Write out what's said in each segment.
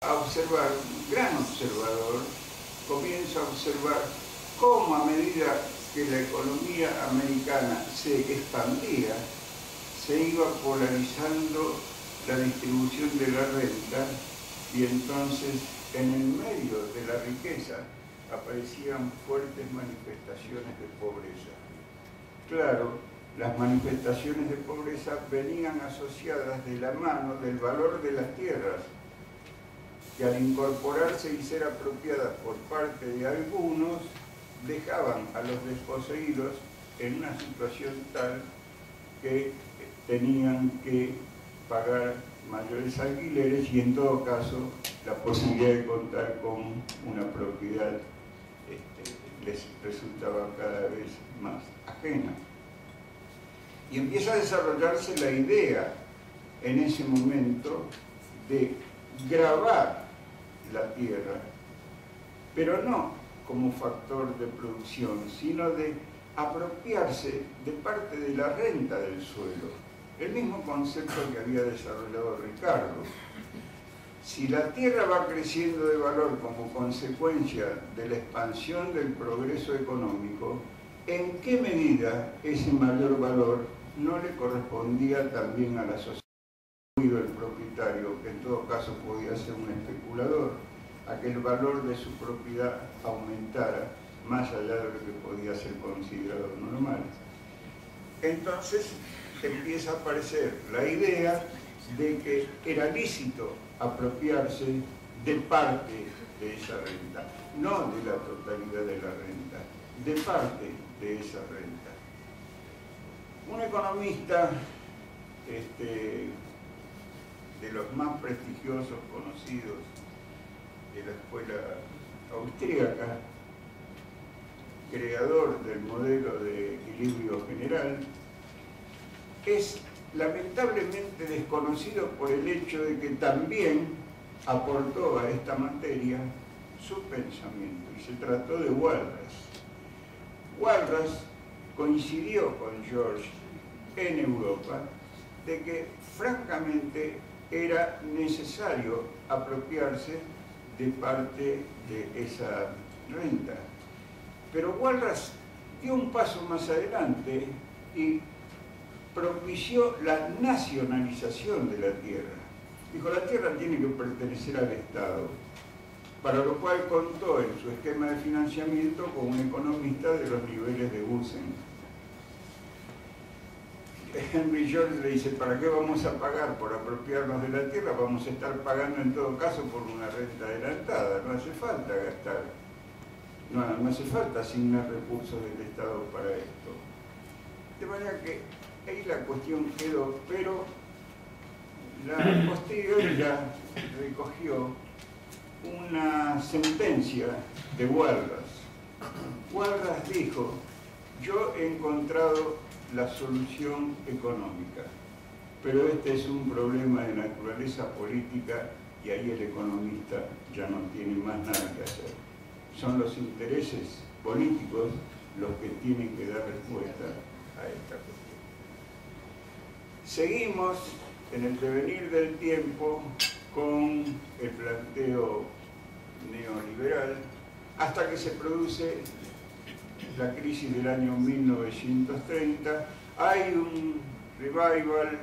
a observar, un gran observador, comienza a observar cómo a medida que la economía americana se expandía, se iba polarizando la distribución de la renta y entonces en el medio de la riqueza aparecían fuertes manifestaciones de pobreza. Claro, las manifestaciones de pobreza venían asociadas de la mano del valor de las tierras, que al incorporarse y ser apropiadas por parte de algunos, dejaban a los desposeídos en una situación tal que tenían que pagar mayores alquileres y en todo caso la posibilidad de contar con una propiedad les resultaba cada vez más ajena. Y empieza a desarrollarse la idea en ese momento de gravar la tierra, pero no como factor de producción, sino de apropiarse de parte de la renta del suelo. El mismo concepto que había desarrollado Ricardo. Si la tierra va creciendo de valor como consecuencia de la expansión del progreso económico, ¿en qué medida ese mayor valor no le correspondía también a la sociedad? El propietario, que en todo caso podía ser un especulador, a que el valor de su propiedad aumentara más allá de lo que podía ser considerado normal. Entonces empieza a aparecer la idea de que era lícito apropiarse de parte de esa renta, no de la totalidad de la renta, de parte de esa renta. Un economista de los más prestigiosos conocidos de la escuela austríaca, creador del modelo de equilibrio general, es lamentablemente desconocido por el hecho de que también aportó a esta materia su pensamiento, y se trató de Walras. Walras coincidió con George en Europa de que francamente era necesario apropiarse de parte de esa renta. Pero Walras dio un paso más adelante y propició la nacionalización de la tierra. Dijo, la tierra tiene que pertenecer al Estado, para lo cual contó en su esquema de financiamiento con un economista de los niveles de Gusen. Henry George le dice, ¿para qué vamos a pagar por apropiarnos de la tierra? Vamos a estar pagando en todo caso por una renta adelantada, no hace falta gastar, no hace falta asignar recursos del Estado para esto. De manera que ahí la cuestión quedó, pero la posterioridad recogió una sentencia de Walras. Walras dijo, yo he encontrado la solución económica, pero este es un problema de naturaleza política y ahí el economista ya no tiene más nada que hacer. Son los intereses políticos los que tienen que dar respuesta a esta cuestión. Seguimos en el devenir del tiempo con el planteo neoliberal hasta que se produce la crisis del año 1930. Hay un revival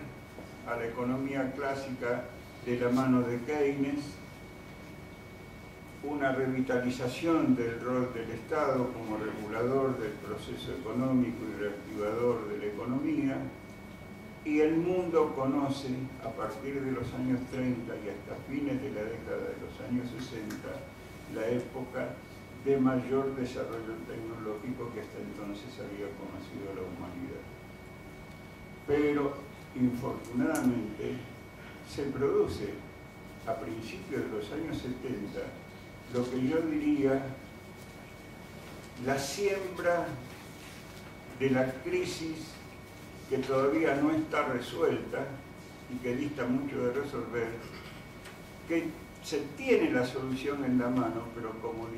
a la economía clásica de la mano de Keynes, una revitalización del rol del Estado como regulador del proceso económico y reactivador de la economía, y el mundo conoce, a partir de los años 30 y hasta fines de la década de los años 60, la época de mayor desarrollo tecnológico que hasta entonces había conocido la humanidad. Pero, infortunadamente, se produce a principios de los años 70 lo que yo diría la siembra de la crisis que todavía no está resuelta y que dista mucho de resolver, que se tiene la solución en la mano, pero como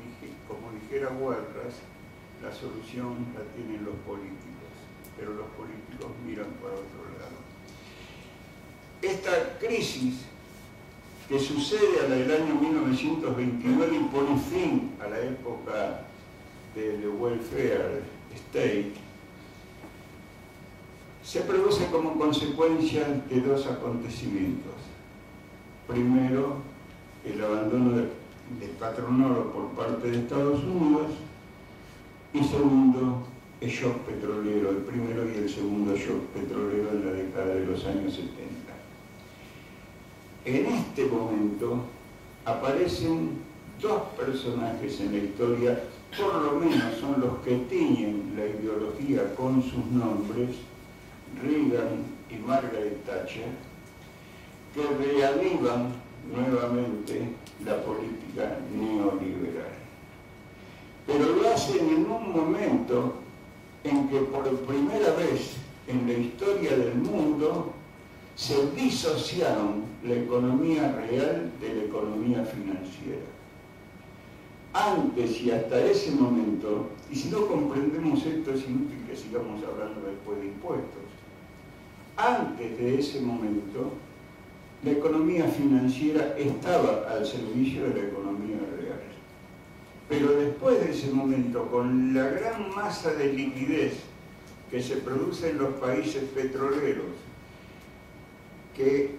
dijera Walras, la solución la tienen los políticos, pero los políticos miran para otro lado. Esta crisis que sucede a la del año 1930 1929 y pone fin a la época del welfare state, se produce como consecuencia de dos acontecimientos. Primero, el abandono del patronado por parte de Estados Unidos, y segundo, el shock petrolero, el primero y el segundo shock petrolero en la década de los años 70. En este momento aparecen dos personajes en la historia, por lo menos son los que tiñen la ideología con sus nombres, Reagan y Margaret Thatcher, que reavivan nuevamente la política neoliberal. Pero lo hacen en un momento en que por primera vez en la historia del mundo se disociaron la economía real de la economía financiera. Antes y hasta ese momento, y si no comprendemos esto es inútil que sigamos hablando después de impuestos, antes de ese momento la economía financiera estaba al servicio de la economía real. Pero después de ese momento, con la gran masa de liquidez que se produce en los países petroleros, que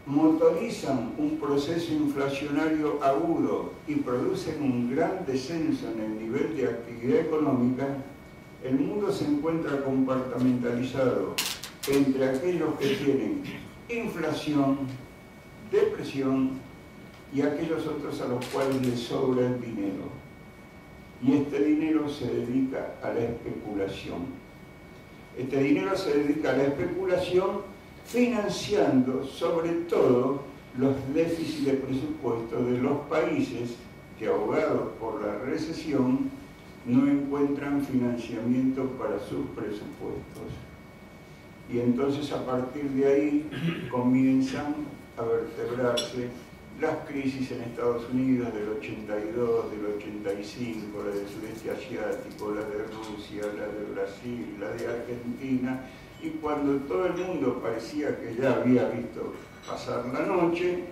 motorizan un proceso inflacionario agudo y producen un gran descenso en el nivel de actividad económica, el mundo se encuentra compartimentalizado entre aquellos que tienen inflación, depresión y aquellos otros a los cuales les sobra el dinero. Y este dinero se dedica a la especulación. Este dinero se dedica a la especulación financiando sobre todo los déficits de presupuesto de los países que, ahogados por la recesión, no encuentran financiamiento para sus presupuestos. Y entonces a partir de ahí comienzan a vertebrarse las crisis en Estados Unidos del 82, del 85, la del sudeste asiático, la de Rusia, la de Brasil, la de Argentina, y cuando todo el mundo parecía que ya había visto pasar la noche,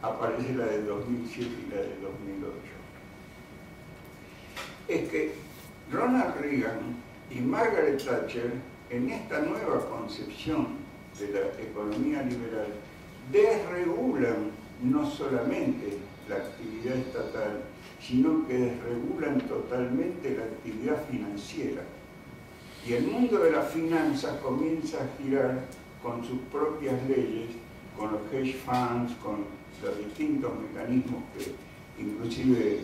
aparece la del 2007 y la del 2008. Es que Ronald Reagan y Margaret Thatcher, en esta nueva concepción de la economía liberal, desregulan no solamente la actividad estatal, sino que desregulan totalmente la actividad financiera. Y el mundo de las finanzas comienza a girar con sus propias leyes, con los hedge funds, con los distintos mecanismos que inclusive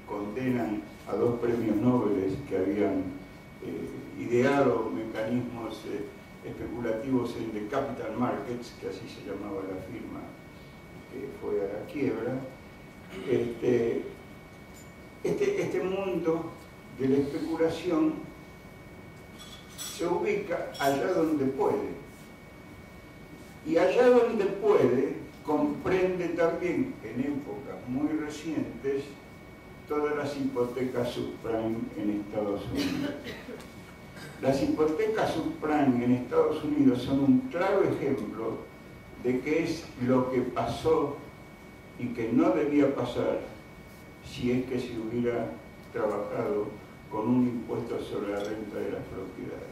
condenan a dos premios Nobel que habían ideado mecanismos especulativos en the capital markets, que así se llamaba la firma que fue a la quiebra. Este mundo de la especulación se ubica allá donde puede, y allá donde puede comprende también en épocas muy recientes todas las hipotecas subprime en Estados Unidos. Las hipotecas subprime en Estados Unidos son un claro ejemplo de qué es lo que pasó y que no debía pasar si es que se hubiera trabajado con un impuesto sobre la renta de las propiedades.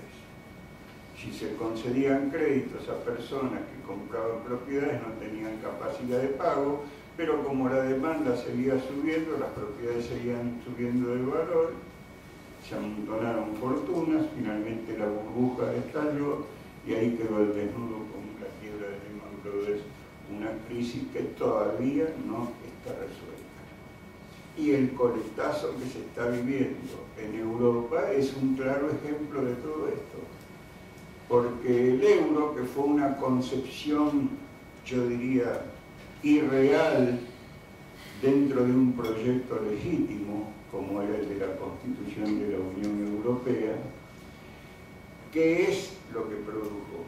Si se concedían créditos a personas que compraban propiedades, no tenían capacidad de pago, pero como la demanda seguía subiendo, las propiedades seguían subiendo de valor, se amontonaron fortunas, finalmente la burbuja estalló y ahí quedó el desnudo con la quiebra de Lehman Brothers, una crisis que todavía no está resuelta. Y el coletazo que se está viviendo en Europa es un claro ejemplo de todo esto. Porque el euro, que fue una concepción, yo diría, irreal dentro de un proyecto legítimo, como era el de la Constitución de la Unión Europea, ¿qué es lo que produjo?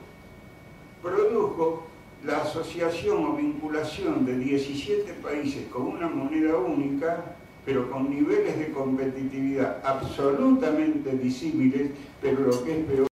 Produjo la asociación o vinculación de 17 países con una moneda única, pero con niveles de competitividad absolutamente disímiles, pero lo que es peor,